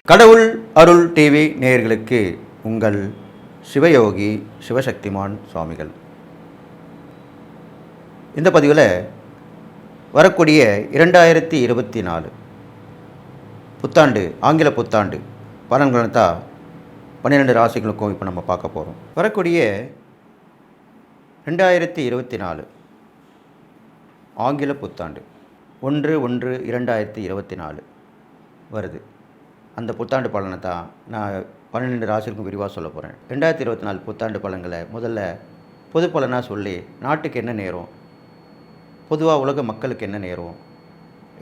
கடவுள் அருள் டிவி நேயர்களுக்கு உங்கள் சிவயோகி சிவசக்திமான் சுவாமிகள். இந்த பதிவில் வரக்கூடிய 2024 புத்தாண்டு ஆங்கில புத்தாண்டு பலன்களை தான் 12 ராசிகளுக்கும் இப்போ நம்ம பார்க்க போகிறோம். வரக்கூடிய 2024 ஆங்கில புத்தாண்டு 1/1/2024 வருது. அந்த புத்தாண்டு பலனை தான் நான் 12 ராசிகளுக்கும் விரிவாக சொல்ல போகிறேன். 2024 புத்தாண்டு பலன்களை முதல்ல பொது பலனாக சொல்லி நாட்டுக்கு என்ன நேரும், பொதுவாக உலக மக்களுக்கு என்ன நேரும்,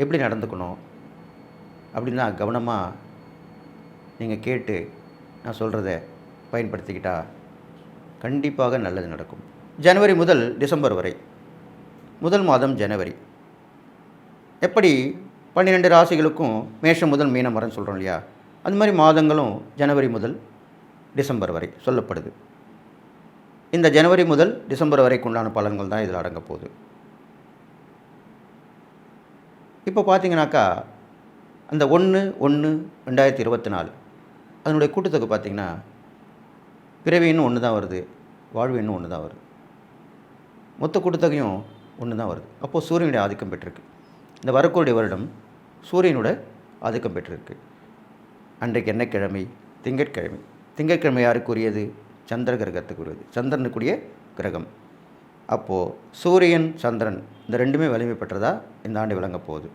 எப்படி நடந்துக்கணும் அப்படின்னா கவனமாக நீங்கள் கேட்டு நான் சொல்கிறத பயன்படுத்திக்கிட்டால் கண்டிப்பாக நல்லது நடக்கும். ஜனவரி முதல் டிசம்பர் வரை, முதல் மாதம் ஜனவரி. எப்படி 12 ராசிகளுக்கும் மேஷம் முதல் மீனம் வரன்னு சொல்கிறோம் இல்லையா, அது மாதிரி மாதங்களும் ஜனவரி முதல் டிசம்பர் வரை சொல்லப்படுது. இந்த ஜனவரி முதல் டிசம்பர் வரைக்கு உண்டான பலன்கள் தான் இதில் அடங்க போகுது. இப்போ பார்த்தீங்கன்னாக்கா அந்த 1/1/2024 அதனுடைய கூட்டுத்தொகை பார்த்திங்கன்னா பிறவி இன்னும் ஒன்று தான் வருது, வாழ்வு இன்னும் ஒன்று தான் வருது, மொத்த கூட்டுத்தொகையும் ஒன்று தான் வருது. அப்போது சூரியனுடைய ஆதிக்கம் பெற்றிருக்கு. இந்த வரக்கூடிய வருடம் சூரியனோட ஆதிக்கம் பெற்றிருக்கு. அன்றைக்கு என்ன கிழமை? திங்கட்கிழமை. திங்கட்கிழமை யாருக்குரியது? சந்திர கிரகத்துக்குரியது, சந்திரனுக்குரிய கிரகம். அப்போது சூரியன் சந்திரன் இந்த ரெண்டுமே வலிமை பெற்றதாக இந்த ஆண்டு விளங்க போகுது.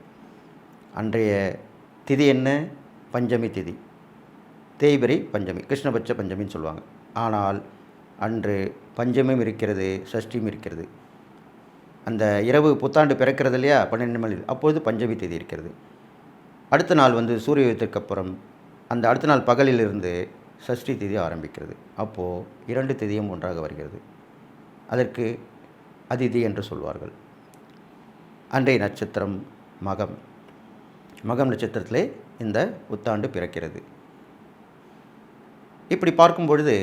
அன்றைய திதி என்ன? பஞ்சமி திதி, தேய்பிரை பஞ்சமி, கிருஷ்ணபட்ச பஞ்சமின்னு சொல்லுவாங்க. ஆனால் அன்று பஞ்சமியும் இருக்கிறது, சஷ்டியும் இருக்கிறது. அந்த இரவு புத்தாண்டு பிறக்கிறது இல்லையா 12 மணி, அப்பொழுது பஞ்சமி தேதி இருக்கிறது. அடுத்த நாள் சூரிய உதயத்திற்கு அப்புறம் அந்த அடுத்த நாள் பகலிலிருந்து சஷ்டி தேதி ஆரம்பிக்கிறது. அப்போது 2 தேதியும் ஒன்றாக வருகிறது. அதற்கு அதிதி என்று சொல்வார்கள். அன்றைய நட்சத்திரம் மகம். மகம் நட்சத்திரத்திலே இந்த புத்தாண்டு பிறக்கிறது. இப்படி பார்க்கும் பொழுது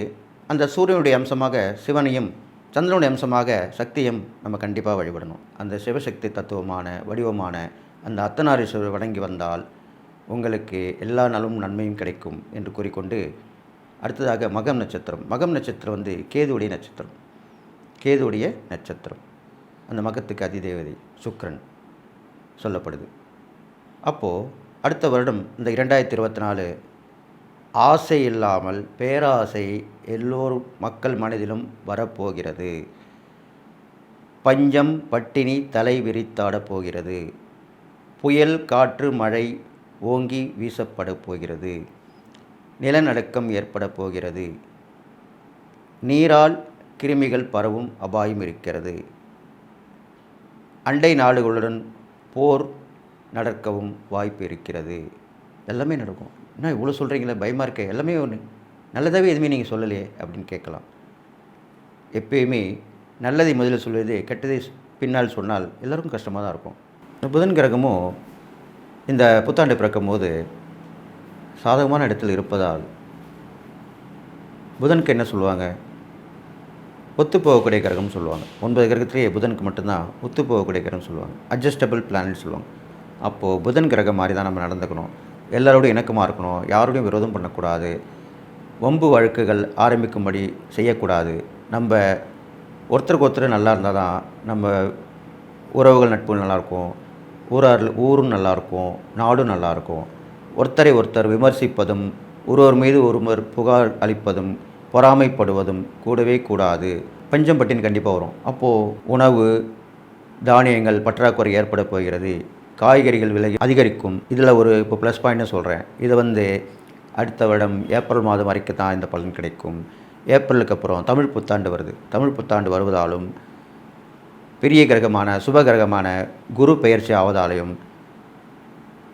அந்த சூரியனுடைய அம்சமாக சிவனையும் சந்திரனுடைய அம்சமாக சக்தியும் நம்ம கண்டிப்பாக வழிபடணும். அந்த சிவசக்தி தத்துவமான வடிவமான அந்த அர்த்தநாரீஸ்வரர் வணங்கி வந்தால் உங்களுக்கு எல்லா நலமும் நன்மையும் கிடைக்கும் என்று கூறிக்கொண்டு அடுத்ததாக மகம் நட்சத்திரம். மகம் நட்சத்திரம் கேதுவுடைய நட்சத்திரம். கேதுவுடைய நட்சத்திரம். அந்த மகத்துக்கு அதிதேவதை சுக்கிரன் சொல்லப்படுது. அப்போது அடுத்த வருடம் இந்த 2024 ஆசை இல்லாமல் பேராசை எல்லோரும் மக்கள் மனதிலும் வரப்போகிறது. பஞ்சம் பட்டினி தலை விரித்தாடப் போகிறது. புயல் காற்று மழை ஓங்கி வீசப்பட போகிறது. நிலநடுக்கம் ஏற்பட போகிறது. நீரால் கிருமிகள் பரவும் அபாயம் இருக்கிறது. அண்டை நாடுகளுடன் போர் நடக்கவும் வாய்ப்பு இருக்கிறது. எல்லாமே நடக்கும். என்ன இவ்வளோ சொல்கிறீங்களே, பயமாக இருக்க, எல்லாமே ஒன்று நல்லதாகவே எதுவுமே நீங்கள் சொல்லலையே அப்படின்னு கேட்கலாம். எப்பயுமே நல்லதை முதலில் சொல்வது, கெட்டதை பின்னால் சொன்னால் எல்லோருக்கும் கஷ்டமாக தான் இருக்கும். இந்த புதன் கிரகமும் இந்த புத்தாண்டு பிறக்கும் போது சாதகமான இடத்தில் இருப்பதால் புதனுக்கு என்ன சொல்லுவாங்க? ஒத்து போகக்கூடிய கிரகம்னு சொல்லுவாங்க. 9 கிரகத்திலேயே புதனுக்கு மட்டும்தான் ஒத்து போகக்கூடிய கிரகம் சொல்லுவாங்க. அட்ஜஸ்டபிள் பிளானட் சொல்லுவாங்க. அப்போது புதன் கிரகம் மாதிரி தான் நம்ம நடந்துக்கணும். எல்லாரோடையும் இணக்கமாக இருக்கணும். யாரோடையும் விரோதம் பண்ணக்கூடாது. வம்பு வழக்குகள் ஆரம்பிக்கும்படி செய்யக்கூடாது. நம்ம ஒருத்தருக்கு ஒருத்தர் நல்லா இருந்தால் தான் நம்ம உறவுகள் நட்புகள் நல்லாயிருக்கும், ஊரும் நல்லாயிருக்கும், நாடும் நல்லாயிருக்கும். ஒருத்தரை ஒருத்தர் விமர்சிப்பதும் ஒருவர் மீது ஒருவர் புகார் அளிப்பதும் பொறாமைப்படுவதும் கூடவே கூடாது. பஞ்சம் பட்டினி கண்டிப்பாக வரும். அப்போது உணவு தானியங்கள் பற்றாக்குறை ஏற்பட போகிறது. காய்கறிகள் விலை அதிகரிக்கும். இதில் இப்போ ப்ளஸ் பாயிண்ட்னு சொல்கிறேன். இது அடுத்த வருடம் ஏப்ரல் மாதம் வரைக்கும் தான் இந்த பலன் கிடைக்கும். ஏப்ரலுக்கு அப்புறம் தமிழ் புத்தாண்டு வருது. தமிழ் புத்தாண்டு வருவதாலும் பெரிய கிரகமான சுப கிரகமான குரு பெயர்ச்சி ஆவதாலையும்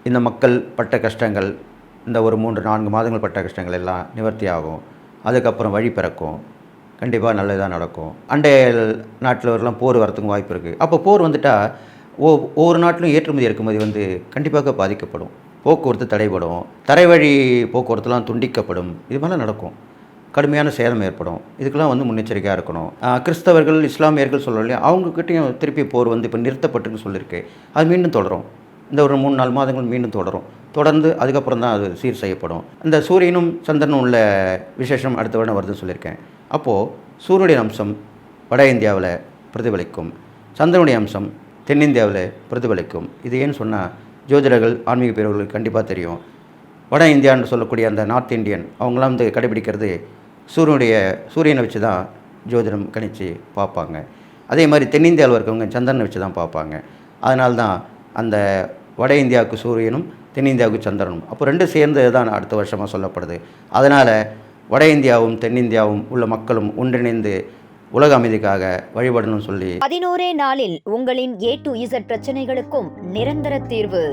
இந்த மக்கள் பட்ட கஷ்டங்கள், இந்த ஒரு 3-4 மாதங்கள் பட்ட கஷ்டங்கள் எல்லாம் நிவர்த்தி ஆகும். அதுக்கப்புறம் வழி பிறக்கும். கண்டிப்பாக நல்லதாக நடக்கும். அண்டைய நாட்டில் வரலாம் போர் வரத்துக்கும் வாய்ப்பு இருக்குது. அப்போ போர் வந்துட்டால் ஒவ்வொரு நாட்டிலும் ஏற்றுமதி இறக்குமதி கண்டிப்பாக பாதிக்கப்படும். போக்குவரத்து தடைபடும். தரைவழி போக்குவரத்துலாம் துண்டிக்கப்படும். இது மாதிரிலாம் நடக்கும். கடுமையான சேதம் ஏற்படும். இதுக்கெல்லாம் முன்னெச்சரிக்கையாக இருக்கணும். கிறிஸ்தவர்கள் இஸ்லாமியர்கள் சொல்கிறோம் இல்லையா, அவங்கக்கிட்டையும் திருப்பி போர் இப்போ நிறுத்தப்பட்டுன்னு சொல்லியிருக்கு. அது மீண்டும் தொடரும். இந்த ஒரு 3-4 மாதங்கள் மீண்டும் தொடரும். தொடர்ந்து அதுக்கப்புறம் தான் அது சீர் செய்யப்படும். இந்த சூரியனும் சந்திரனும் உள்ள விசேஷம் அடுத்த வருடம் வருதுன்னு சொல்லியிருக்கேன். அப்போது சூரியனுடைய அம்சம் வட இந்தியாவில் பிரதிபலிக்கும், சந்திரனுடைய அம்சம் தென்னிந்தியாவில் பிரதிபலிக்கும். இது ஏன்னு சொன்னால் ஜோதிடர்கள் ஆன்மீக பிரிவுகளுக்கு கண்டிப்பாக தெரியும். வட இந்தியான்னு சொல்லக்கூடிய அந்த நார்த் இந்தியன் அவங்களாம் வந்து கடைபிடிக்கிறது சூரியனை வச்சு தான் ஜோதிடம் கணித்து பார்ப்பாங்க. அதே மாதிரி தென்னிந்தியாவில் இருக்கவங்க சந்திரனை வச்சு தான் பார்ப்பாங்க. அதனால்தான் அந்த வட இந்தியாவுக்கு சூரியனும் தென்னிந்தியாவுக்கு சந்திரனும் அப்போ ரெண்டும் சேர்ந்து தான் அடுத்த வருஷமாக சொல்லப்படுது. அதனால் வட இந்தியாவும் தென்னிந்தியாவும் உள்ள மக்களும் ஒன்றிணைந்து உலக அமைதிக்காக வழிபடணும்னு சொல்லி 11 நாளில் உங்களின் A to Z பிரச்சனைகளுக்கும் நிரந்தர தீர்வு.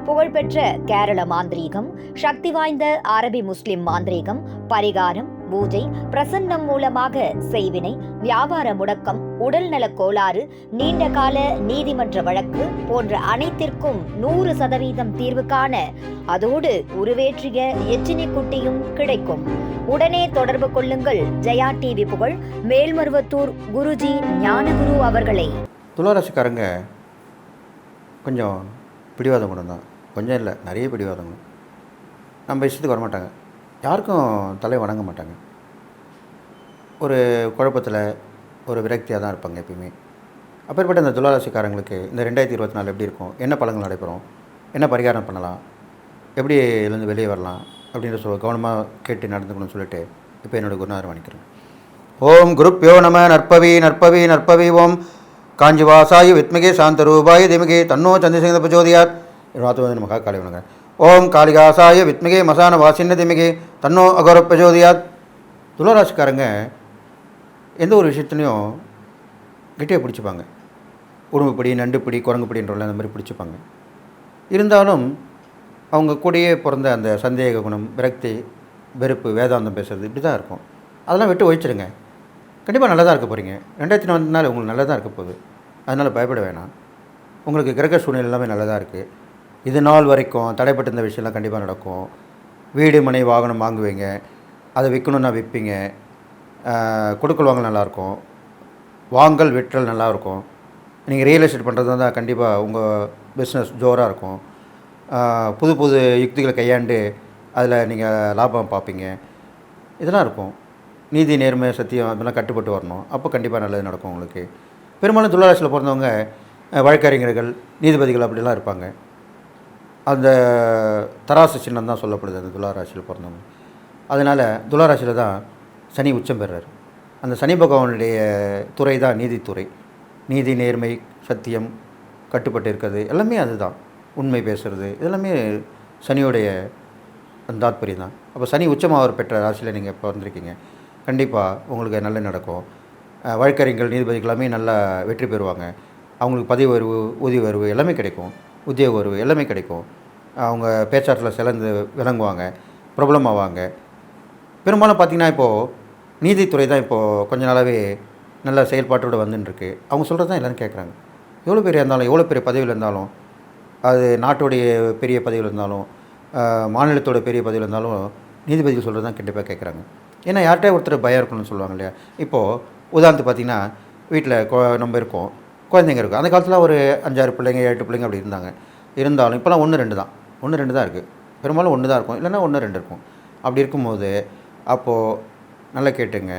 புகழ்பெற்ற கேரள மாந்திரீகம், சக்தி வாய்ந்த அரபி முஸ்லிம் மாந்திரீகம், பரிகாரம், பூஜை, பிரசன்னம் மூலமாக செய்வினை, வியாபார முடக்கம், உடல்நலக் கோளாறு, நீண்ட கால நீதிமன்ற வழக்கு போன்ற அனைத்திற்கும் 100% தீர்வு காண அதோடு உருவேற்றிய எச்சினி குட்டியும் கிடைக்கும். உடனே தொடர்பு கொள்ளுங்கள் ஜெயா டிவி புகழ் மேல்மருவத்தூர் குருஜி ஞானகுரு அவர்களை. துளாராசிக்காரங்க கொஞ்சம் பிடிவாதம் குணம் தான், கொஞ்சம் இல்லை நிறைய பிடிவாதம். நம்ம இஷ்டத்துக்கு வரமாட்டாங்க, யாருக்கும் தலை வணங்க மாட்டாங்க. ஒரு குழப்பத்தில் ஒரு விரக்தியாக தான் இருப்பாங்க எப்பயுமே. அப்பேற்பட்ட இந்த துளாராசிக்காரங்களுக்கு இந்த 2024 எப்படி இருக்கும், என்ன பலன்கள் நடைபெறும், என்ன பரிகாரம் பண்ணலாம், எப்படி இதுலேருந்து வெளியே வரலாம் அப்படின்ற கவனமாக கேட்டு நடந்துக்கணும்னு சொல்லிட்டு இப்போ என்னோடய குருநாதர் வணிக்கிறேன். ஓம் குருப்யோ நம. நற்பவி நற்பவி நற்பவி. ஓம் காஞ்சிவாசாயு வித்மிகே சாந்தரூபாய திமிகே தன்னோ சந்திரசேகர பிரச்சோதியார். வாத்து நமக்காக காலை வணங்குறேன். ஓம் காளிகாசாய வித்மிகே மசான வாசின்ன திமிகே தன்னோ அகோர பிரச்சோதியார். துளாராசிக்காரங்க எந்த ஒரு விஷயத்துலையும் கெட்டியாக பிடிச்சிப்பாங்க. உடும்புப்பிடி, நண்டுப்பிடி, குரங்குப்பிடின்றவங்கள அந்த மாதிரி பிடிச்சிப்பாங்க. இருந்தாலும் அவங்க கூடயே பிறந்த அந்த சந்தேக குணம், விரக்தி, வெறுப்பு, வேதாந்தம் பேசுகிறது இப்படி தான் இருக்கும். அதெல்லாம் விட்டு ஒழிச்சிடுங்க, கண்டிப்பாக நல்லா தான் இருக்க போகிறீங்க. 2024 உங்களுக்கு நல்லா தான் இருக்க போகுது. அதனால் பயப்பட வேணாம். உங்களுக்கு கிரக சூழ்நிலை எல்லாமே நல்லதாக இருக்குது. இது நாள் வரைக்கும் தடைப்பட்ட இந்த விஷயம்லாம் கண்டிப்பாக நடக்கும். வீடு, மனை, வாகனம் வாங்குவீங்க, அதை விற்கணுன்னா விற்பீங்க. கொடுக்கல் வாங்கல் நல்லாயிருக்கும், வாங்கல் விற்றல் நல்லாயிருக்கும். நீங்கள் ரியல் எஸ்டேட் பண்ணுறது தான் கண்டிப்பாக உங்கள் பிஸ்னஸ் ஜோராக இருக்கும். புது புது யுக்திகளை கையாண்டு அதில் நீங்கள் லாபம் பார்ப்பீங்க. இதெல்லாம் இருக்கும். நீதி, நேர்மை, சத்தியம் இதெல்லாம் கட்டுப்பட்டு வரணும். அப்போ கண்டிப்பாக நல்லது நடக்கும் உங்களுக்கு. பெரும்பாலும் துளாராசியில் பிறந்தவங்க வழக்கறிஞர்கள், நீதிபதிகள் அப்படிலாம் இருப்பாங்க. அந்த தராசு சின்னம் தான் சொல்லப்படுது அந்த துளாராசியில் பிறந்தவங்க. அதனால் துளாராசியில் தான் சனி உச்சம் பெறுறார். அந்த சனி பகவானுடைய துறை தான் நீதித்துறை. நீதி, நேர்மை, சத்தியம், கட்டுப்பட்டு இருக்கிறது எல்லாமே அதுதான். உண்மை பேசுகிறது இதெல்லாமே சனியோடைய அந்த தாத்பரியம் தான். அப்போ சனி உச்சமாக பெற்ற ராசியில் நீங்கள் இப்போ வந்திருக்கீங்க. கண்டிப்பாக உங்களுக்கு நல்ல நடக்கும். வழக்கறிஞர்கள், நீதிபதிகள் எல்லாமே நல்லா வெற்றி பெறுவாங்க. அவங்களுக்கு பதவி உயர்வு, ஊதிய உயர்வு எல்லாமே கிடைக்கும். உத்தியோக உயர்வு எல்லாமே கிடைக்கும். அவங்க பேச்சாற்றில் சிறந்து விளங்குவாங்க, பிரபலமாவாங்க. பெரும்பாலும் பார்த்திங்கன்னா இப்போது நீதித்துறை தான் இப்போது கொஞ்ச நாளாகவே நல்ல செயல்பாட்டோடு வந்துட்டுருக்கு. அவங்க சொல்கிறது தான் எல்லோரும் கேட்குறாங்க. எவ்வளோ பெரிய இருந்தாலும், எவ்வளோ பெரிய பதவியில் இருந்தாலும், அது நாட்டுடைய பெரிய பதவியில் இருந்தாலும், மாநிலத்தோட பெரிய பதவியில் இருந்தாலும் நீதிபதிகள் சொல்கிறது தான் கண்டிப்பாக கேட்குறாங்க. ஏன்னா யார்கிட்ட ஒருத்தர் பயம் இருக்கணும்னு சொல்லுவாங்க இல்லையா. இப்போது உதாரணத்துக்கு பார்த்திங்கன்னா வீட்டில் நம்ம இருக்கோம், குழந்தைங்க இருக்கும். அந்த காலத்தில் ஒரு 5-6 பிள்ளைங்க, 8 பிள்ளைங்க அப்படி இருந்தாங்க. இருந்தாலும் இப்போலாம் 1-2 தான், 1-2 தான் இருக்குது. பெரும்பாலும் 1 தான் இருக்கும், இல்லைன்னா 1-2 இருக்கும். அப்படி இருக்கும்போது அப்போது நல்லா கேட்டுங்க,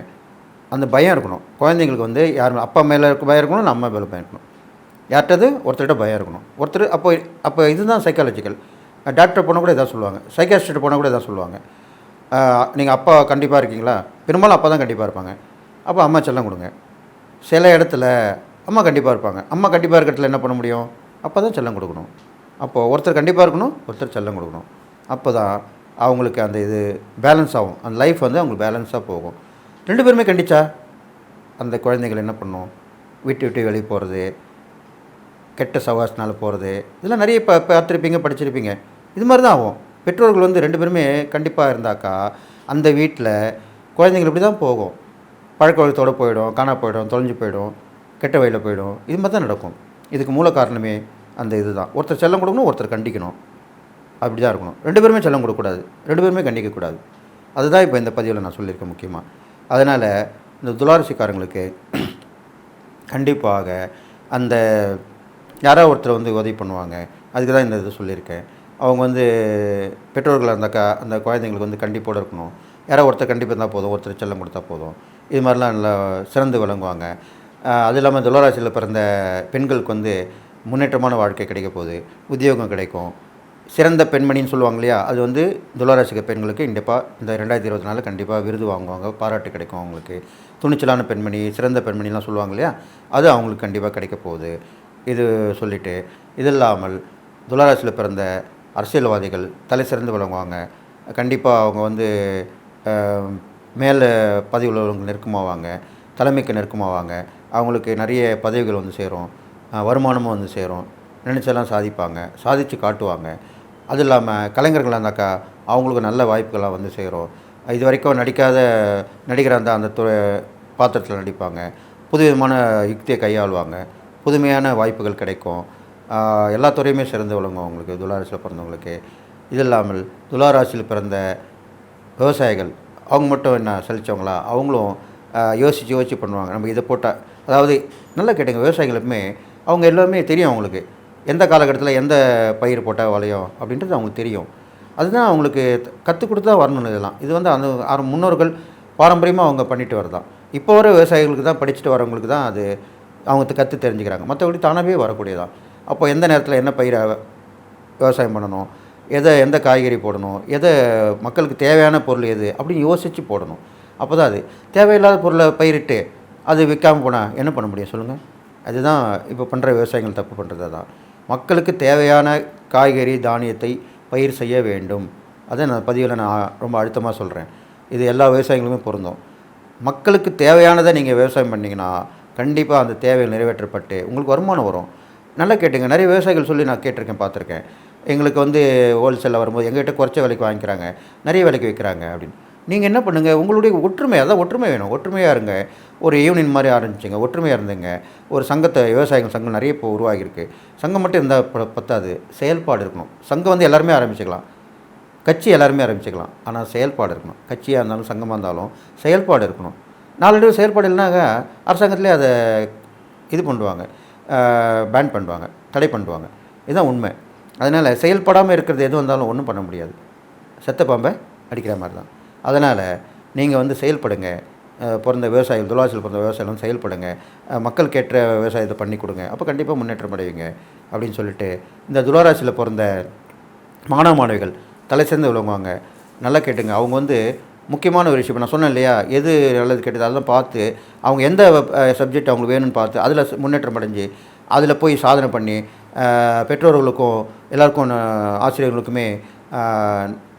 அந்த பயம் இருக்கணும். குழந்தைங்களுக்கு வந்து யார் அப்பா மேலே பயம் இருக்கணும், இல்லை அம்மா மேலே பயம் இருக்கணும். யார்கிட்டது ஒருத்தர்கிட்ட பயம் இருக்கணும். ஒருத்தர் அப்போ இதுதான் சைக்காலஜிக்கல். டாக்டர் போனால் கூட இதான் சொல்லுவாங்க, சைக்காஸ்ட்ரிட் போனால் கூட இதான் சொல்லுவாங்க. நீங்கள் அப்பா கண்டிப்பாக இருக்கீங்களா, பெரும்பாலும் அப்பா தான் கண்டிப்பாக இருப்பாங்க. அப்போ அம்மா செல்லம் கொடுங்க. சில இடத்துல அம்மா கண்டிப்பாக இருப்பாங்க. அம்மா கண்டிப்பாக இருக்கிறதுல என்ன பண்ண முடியும், அப்போ தான் செல்லம் கொடுக்கணும். அப்போது ஒருத்தர் கண்டிப்பாக இருக்கணும், ஒருத்தர் செல்லம் கொடுக்கணும். அப்போ தான் அவங்களுக்கு அந்த இது பேலன்ஸ் ஆகும். அந்த லைஃப் வந்து அவங்களுக்கு பேலன்ஸாக போகும். 2 பேருமே கண்டிச்சா அந்த குழந்தைகள் என்ன பண்ணும், விட்டு வெளியே போகிறது, கெட்ட சவாசனால் போகிறது, இதெல்லாம் நிறைய பார்த்துருப்பீங்க, படிச்சிருப்பீங்க. இது மாதிரி தான் ஆகும். பெற்றோர்கள் வந்து 2 பேருமே கண்டிப்பாக இருந்தாக்கா அந்த வீட்டில் குழந்தைங்கள் இப்படி தான் போகும். பழக்க வழக்கத்தோடு போயிடும், காணா போயிடும், தொலைஞ்சு போயிடும், கெட்ட வழியில் போயிடும். இது மாதிரி தான் நடக்கும். இதுக்கு மூல காரணமே அந்த இது தான். ஒருத்தர் செல்லம் கொடுக்கணும், ஒருத்தர் கண்டிக்கணும். அப்படி தான் இருக்கணும். 2 பேருமே செல்லம் கொடுக்கக்கூடாது, 2 பேருமே கண்டிக்கக்கூடாது. அதுதான் இப்போ இந்த பதிவில் நான் சொல்லியிருக்கேன் முக்கியமாக. அதனால் இந்த துளாராசிக்காரங்களுக்கு கண்டிப்பாக அந்த யாராவது ஒருத்தர் வந்து உதவி பண்ணுவாங்க. அதுக்கு தான் இந்த இது சொல்லியிருக்கேன். அவங்க வந்து பெற்றோர்களாக இருந்தாக்கா அந்த குழந்தைங்களுக்கு வந்து கண்டிப்போடு இருக்கணும். யாரோ ஒருத்தர் கண்டிப்பு இருந்தால் போதும், ஒருத்தர் செல்லம் கொடுத்தா போதும். இது மாதிரிலாம் நல்லா சிறந்து விளங்குவாங்க. அது இல்லாமல் துளாராசியில் பிறந்த பெண்களுக்கு வந்து முன்னேற்றமான வாழ்க்கை கிடைக்க போகுது, உத்தியோகம் கிடைக்கும். சிறந்த பெண்மணின்னு சொல்லுவாங்க இல்லையா, அது வந்து துளாராசி பெண்களுக்கு கண்டிப்பாக இந்த 2024 கண்டிப்பாக விருது வாங்குவாங்க, பாராட்டு கிடைக்கும் அவங்களுக்கு. துணிச்சலான பெண்மணி, சிறந்த பெண்மணிலாம் சொல்லுவாங்க இல்லையா, அது அவங்களுக்கு கண்டிப்பாக கிடைக்க போகுது. இது சொல்லிவிட்டு, இது இல்லாமல் துளாராசியில் பிறந்த அரசியல்வாதிகள் தலை சிறந்து விளங்குவாங்க. கண்டிப்பாக அவங்க வந்து மேலே பதவியில் உள்ளவங்க நெருக்கமாவாங்க, தலைமைக்கு நெருக்கமாவாங்க. அவங்களுக்கு நிறைய பதவிகள் வந்து சேரும், வருமானமும் வந்து சேரும். நினச்செல்லாம் சாதிப்பாங்க, சாதித்து காட்டுவாங்க. அது இல்லாமல் கலைஞர்களாக இருந்தாக்கா அவங்களுக்கு நல்ல வாய்ப்புகள்லாம் வந்து சேரும். இது வரைக்கும் நடிக்காத நடிகராக இருந்தால் அந்த பாத்திரத்தில் நடிப்பாங்க. புதுவிதமான யுக்தியை கையாளுவாங்க. புதுமையான வாய்ப்புகள் கிடைக்கும். எல்லா துறையுமே சிறந்து விளங்கும் அவங்களுக்கு, துளாராசியில் பிறந்தவங்களுக்கு. இது இல்லாமல் துளாராசியில் பிறந்த விவசாயிகள் அவங்க மட்டும் என்ன சலித்தவங்களா, அவங்களும் யோசித்து பண்ணுவாங்க. நம்ம இதை போட்டால், அதாவது நல்லா கேட்டுங்க, விவசாயிகளுக்குமே அவங்க எல்லாமே தெரியும். அவங்களுக்கு எந்த காலகட்டத்தில் எந்த பயிர் போட்டால் விளையும் அப்படின்றது அவங்களுக்கு தெரியும். அதுதான் அவங்களுக்கு கற்றுக் கொடுத்து தான் வரணும். இதெல்லாம் இது வந்து அந்த முன்னோர்கள் பாரம்பரியமாக அவங்க பண்ணிட்டு வரதான். இப்போ வர விவசாயிகளுக்கு தான், படிச்சுட்டு வரவங்களுக்கு தான் அது அவங்க கற்று தெரிஞ்சுக்கிறாங்க. மற்றபடி தானாகவே வரக்கூடியதான். அப்போ எந்த நேரத்தில் என்ன பயிரை விவசாயம் பண்ணணும், எந்த காய்கறி போடணும், மக்களுக்கு தேவையான பொருள் எது அப்படின்னு யோசித்து போடணும். அப்போ தான் அது தேவையில்லாத பொருளை பயிரிட்டு அது விற்காமல் போனால் என்ன பண்ண முடியும் சொல்லுங்கள்? அதுதான் இப்போ பண்ணுற விவசாயிகள் தப்பு பண்ணுறது தான். மக்களுக்கு தேவையான காய்கறி தானியத்தை பயிர் செய்ய வேண்டும். அதை நான் பதிவில் ரொம்ப அழுத்தமாக சொல்கிறேன். இது எல்லா விவசாயிகளுமே பொருந்தும். மக்களுக்கு தேவையானதை நீங்கள் விவசாயம் பண்ணிங்கன்னா கண்டிப்பாக அந்த தேவைகள் நிறைவேற்றப்பட்டு உங்களுக்கு வருமானம் வரும். நல்லா கேட்டுங்க, நிறைய விவசாயிகள் சொல்லி நான் கேட்டிருக்கேன், பார்த்துருக்கேன். எங்களுக்கு வந்து ஹோல்சேலில் வரும்போது எங்கள்கிட்ட குறைச்ச விலைக்கு வாங்கிக்கிறாங்க, நிறைய விலைக்கு விற்கிறாங்க அப்படின்னு. நீங்கள் என்ன பண்ணுங்கள், உங்களுடைய ஒற்றுமை, அதான் ஒற்றுமை வேணும். ஒற்றுமையாக இருங்க. ஒரு யூனியன் மாதிரி ஆரம்பிச்சிங்க, ஒற்றுமையாக இருந்துங்க. ஒரு சங்கத்தை, விவசாயிகள் சங்கம் நிறைய இப்போ உருவாகியிருக்கு. சங்கம் மட்டும் இருந்தால் பத்தாது, செயல்பாடு இருக்கணும். சங்கம் வந்து எல்லாருமே ஆரம்பிச்சிக்கலாம், கட்சி எல்லாருமே ஆரம்பிச்சிக்கலாம், ஆனால் செயல்பாடு இருக்கணும். கட்சியாக இருந்தாலும் சங்கமாக இருந்தாலும் செயல்பாடு இருக்கணும். நாளடைவு செயல்பாடு இல்லைனாக்க அரசாங்கத்திலே அதை இது பண்ணுவாங்க, பேன் பண்ணுவாங்க, தடை பண்ணுவாங்க. இதுதான் உண்மை. அதனால் செயல்படாமல் இருக்கிறது எது வந்தாலும் ஒன்றும் பண்ண முடியாது. செத்த பாம்பை அடிக்கிற மாதிரி தான். அதனால் நீங்கள் வந்து செயல்படுங்க. பிறந்த விவசாயிகள், துளாராசியில் பிறந்த விவசாயிகள் செயல்படுங்க. மக்களுக்கு ஏற்ற விவசாயத்தை பண்ணி கொடுங்க. அப்போ கண்டிப்பாக முன்னேற்றம் அடைவீங்க அப்படின்னு சொல்லிட்டு, இந்த துளாராசியில் பிறந்த மாணவ மாணவிகள் தலை சேர்ந்து விளங்குவாங்க. நல்லா கேட்டுங்க, அவங்க வந்து முக்கியமான ஒரு விஷயம், இப்போ நான் சொன்னேன் இல்லையா, எது நல்லது கெட்டது அதெல்லாம் பார்த்து, அவங்க எந்த சப்ஜெக்ட் அவங்களுக்கு வேணும்னு பார்த்து அதில் முன்னேற்றம் அடைஞ்சு அதில் போய் சாதனை பண்ணி பெற்றோர்களுக்கும் எல்லாருக்கும் ஆசிரியர்களுக்குமே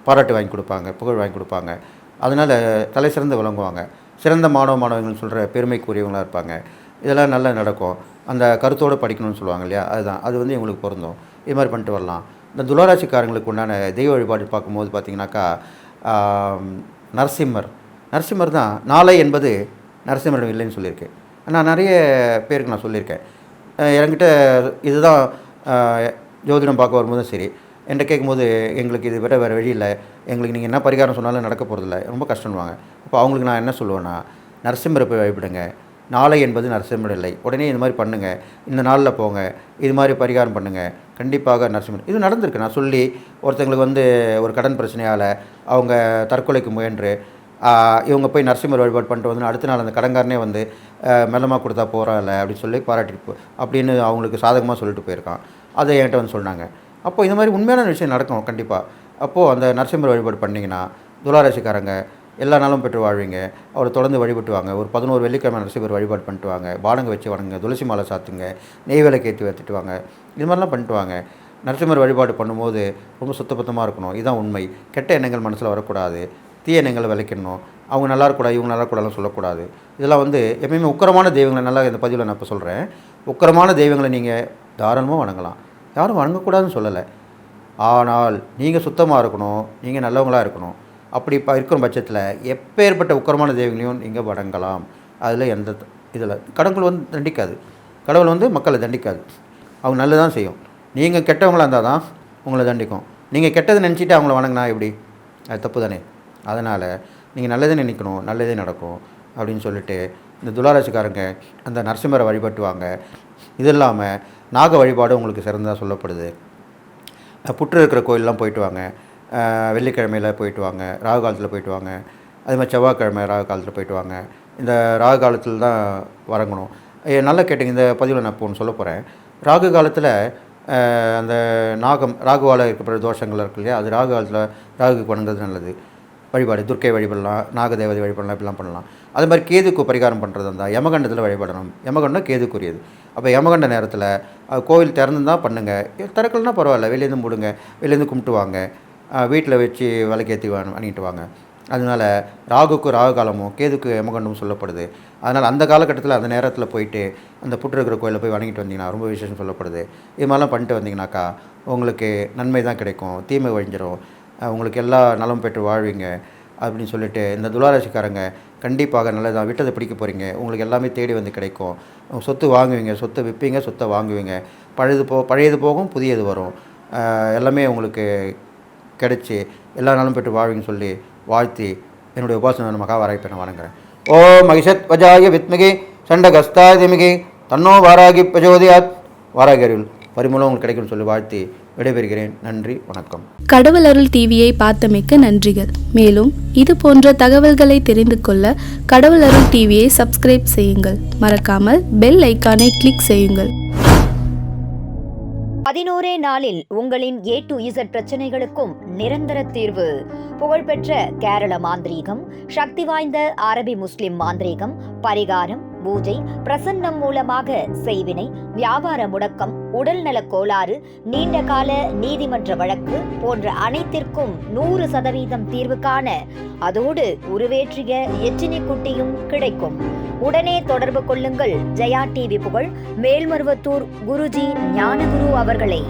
பாராட்டு வாங்கி கொடுப்பாங்க, புகழ் வாங்கி கொடுப்பாங்க. அதனால் தலை சிறந்து விளங்குவாங்க. சிறந்த மாணவ மாணவிகள்னு சொல்கிற பெருமைக்குரியவங்களாக இருப்பாங்க. இதெல்லாம் நல்லா நடக்கும். அந்த கருத்தோடு படிக்கணும்னு சொல்லுவாங்க இல்லையா, அதுதான். அது வந்து இவங்களுக்கு பொருந்தும். இது மாதிரி பண்ணிட்டு வரலாம். இந்த துளாராசிக்காரங்களுக்கு உண்டான தெய்வ வழிபாடு பார்க்கும்போது பார்த்திங்கனாக்கா, நரசிம்மர் தான். நாளை என்பது நரசிம்மரிடம் இல்லைன்னு சொல்லியிருக்கேன். நான் நிறைய பேருக்கு நான் சொல்லியிருக்கேன். என்கிட்ட இதுதான் ஜோதிடம் பார்க்க வரும்போதும் சரி, என்கிட்ட கேட்கும்போது எங்களுக்கு இது வேறு வழி இல்லை, எங்களுக்கு நீங்கள் என்ன பரிகாரம் சொன்னாலும் நடக்க போகிறதில்ல, ரொம்ப கஷ்டம்வாங்க. அப்போ அவங்களுக்கு நான் என்ன சொல்லுவேன்னா, நரசிம்மரை போய் வழிபடுங்க. நாளை என்பது நரசிம்மர் இல்லை. உடனே இது மாதிரி பண்ணுங்கள், இந்த நாளில் போங்க, இது மாதிரி பரிகாரம் பண்ணுங்கள், கண்டிப்பாக நரசிம்மர். இது நடந்திருக்கு. நான் சொல்லி ஒருத்தங்களுக்கு வந்து ஒரு கடன் பிரச்சனையால் அவங்க தற்கொலைக்கு முயன்று இவங்க போய் நரசிம்மர் வழிபாடு பண்ணிட்டு வந்து அடுத்த நாள் அந்த கடன்காரனே வந்து மெல்லமாக கொடுத்தா போகிறாள் அப்படின்னு சொல்லி பாராட்டிட்டு அப்படின்னு அவங்களுக்கு சாதகமாக சொல்லிட்டு போயிருக்கான். அதை என்கிட்ட வந்து சொன்னாங்க. அப்போது இந்த மாதிரி உண்மையான விஷயம் நடக்கும் கண்டிப்பாக. அப்போது அந்த நரசிம்மர் வழிபாடு பண்ணிங்கன்னா துளாராசிக்காரங்க எல்லா நாளும் பெற்று வாழ்வீங்க. அவரை தொடர்ந்து வழிபட்டு வாங்க. ஒரு 11 வெள்ளிக்கிழமை நரசிம்மர் வழிபாடு பண்ணிட்டு வாங்க. பானங்க வச்சு வணங்குங்க, துளசி மாலை சாத்துங்க, நெய் விளக்கு ஏற்றி வைத்துட்டு வாங்க. இது மாதிரிலாம் பண்ணிட்டு வாங்க. நரசிம்மர் வழிபாடு பண்ணும்போது ரொம்ப சுத்தபத்தமாக இருக்கணும். இதுதான் உண்மை. கெட்ட எண்ணங்கள் மனசில் வரக்கூடாது. தீய எண்ணங்களை விளைக்கணும். அவங்க நல்லா இருக்கக்கூடாது, இவங்க நல்லா கூடாதுன்னு சொல்லக்கூடாது. இதெல்லாம் வந்து எப்பயுமே உக்கிரமான தெய்வங்களை, நல்லா இந்த பதிவில் நான் இப்போ சொல்கிறேன், உக்கிரமான தெய்வங்களை நீங்கள் தாராளமாக வணங்கலாம். யாரும் வணங்கக்கூடாதுன்னு சொல்லலை. ஆனால் நீங்கள் சுத்தமாக இருக்கணும், நீங்கள் நல்லவங்களாக இருக்கணும். அப்படி இருக்கிற பட்சத்தில் எப்பேற்பட்ட உக்கிரமான தெய்வங்களையும் நீங்கள் வணங்கலாம். அதில் எந்த இதில் கடவுள் வந்து தண்டிக்காது. கடவுள் வந்து மக்களை தண்டிக்காது. அவங்க நல்லதான் செய்யும். நீங்கள் கெட்டவங்களாக இருந்தால் தான் உங்களை தண்டிக்கும். நீங்கள் கெட்டதை நினச்சிட்டு அவங்கள வணங்கினா எப்படி? அது தப்பு தானே. அதனால் நீங்கள் நல்லதே நினைக்கணும், நல்லதே நடக்கும் அப்படின்னு சொல்லிட்டு இந்த துளாராசிக்காரங்க அந்த நரசிம்மரை வழிபட்டுவாங்க. இது இல்லாமல் நாக வழிபாடு உங்களுக்கு சிறந்ததாக சொல்லப்படுது. புற்று இருக்கிற கோயிலெலாம் போயிட்டு வாங்க. வெள்ளிக்கிழமையில் போயிட்டு வாங்க, ராகு காலத்தில் போயிட்டு வாங்க. அதே மாதிரி செவ்வாய்க்கிழமை ராகு காலத்தில் போயிட்டு வாங்க. இந்த ராகு காலத்தில் தான் வணங்கணும். நல்லா கேட்டிங்க. இந்த பதிவில் நான் இப்போ ஒன்று சொல்ல போகிறேன். ராகு காலத்தில் அந்த ராகுவால் இருக்கப்படுற தோஷங்கள் இருக்கு இல்லையா, அது ராகு காலத்தில் ராகுக்கு வணங்குறது நல்லது. வழிபாடு துர்க்கை வழிபடலாம், நாகதேவதை வழிபடலாம், இப்படிலாம் பண்ணலாம். அது மாதிரி கேதுக்கு பரிகாரம் பண்ணுறது இருந்தால் யமகண்டத்தில் வழிபடணும். யமகண்டம் கேதுக்குரியது. அப்போ யமகண்ட நேரத்தில் கோவில் திறந்துதான் பண்ணுங்கள். திறக்கலன்னா பரவாயில்ல, வெளியேருந்து மூடுங்க, வெளியேருந்து கும்பிட்டு வாங்க, வீட்டில் வச்சு விளக்கேற்றி பண்ணிட்டு வாங்க. அதனால் ராகுக்கு ராகு காலமும் கேதுக்கு யமகண்டமும் சொல்லப்படுது. அதனால் அந்த காலகட்டத்தில் அந்த நேரத்தில் போயிட்டு அந்த புற்று இருக்கிற கோயிலில் போய் வணங்கிட்டு வந்தீங்கன்னா ரொம்ப விசேஷம் சொல்லப்படுது. இது மாதிரிலாம் பண்ணிட்டு வந்தீங்கன்னாக்கா உங்களுக்கு நன்மை தான் கிடைக்கும், தீமை ஒழிஞ்சிரும், உங்களுக்கு எல்லா நலமும் பெற்று வாழ்வீங்க அப்படின்னு சொல்லிட்டு இந்த துளாராசிக்காரங்க கண்டிப்பாக நல்லதான். விட்டதை பிடிக்க போகிறீங்க, உங்களுக்கு எல்லாமே தேடி வந்து கிடைக்கும். சொத்து வாங்குவீங்க, சொத்தை விற்பீங்க, சொத்தை வாங்குவீங்க. பழையது போகும், புதியது வரும். எல்லாமே உங்களுக்கு கிடைச்சி எல்லா நாளும் பெற்று வாழ்வீங்கன்னு சொல்லி வாழ்த்தி என்னுடைய உபாசன மகாவாராய்ப்பை நான் வணங்குறேன். ஓம் மகிஷத் வஜாய வித்மகி சண்டகஸ்தாய திமிகி தன்னோ வாராகி பிரஜோதியாத். வாராகி அருள் பரிமளம் உங்களுக்கு கிடைக்கும்னு சொல்லி வாழ்த்தி விடைபெறுகிறேன். நன்றி, வணக்கம். கடவுள் அருள் டிவியை பார்த்தமைக்க நன்றிகள். மேலும் இது போன்ற தகவல்களை தெரிந்து கொள்ள கடவுள் அருள் டிவியை சப்ஸ்கிரைப் செய்யுங்கள். மறக்காமல் பெல் ஐக்கானை கிளிக் செய்யுங்கள். 11 நாளில் உங்களின் A to Z பிரச்சனைகளுக்கும் நிரந்தர தீர்வு. புகழ்பெற்ற கேரள மாந்திரீகம், சக்தி வாய்ந்த அரபி முஸ்லிம் மாந்திரீகம், பரிகாரம், பூஜை, பிரசன்னம் மூலமாக செய்வினை, வியாபார முடக்கம், உடல்நலக் கோளாறு, நீண்ட கால நீதிமன்ற வழக்கு போன்ற அனைத்திற்கும் 100% தீர்வு காண அதோடு உருவேற்றிய எச்சினி குட்டியும் கிடைக்கும். உடனே தொடர்பு கொள்ளுங்கள் ஜெயா டிவி புகழ் மேல்மருவத்தூர் குருஜி ஞானகுரு அவர்களை.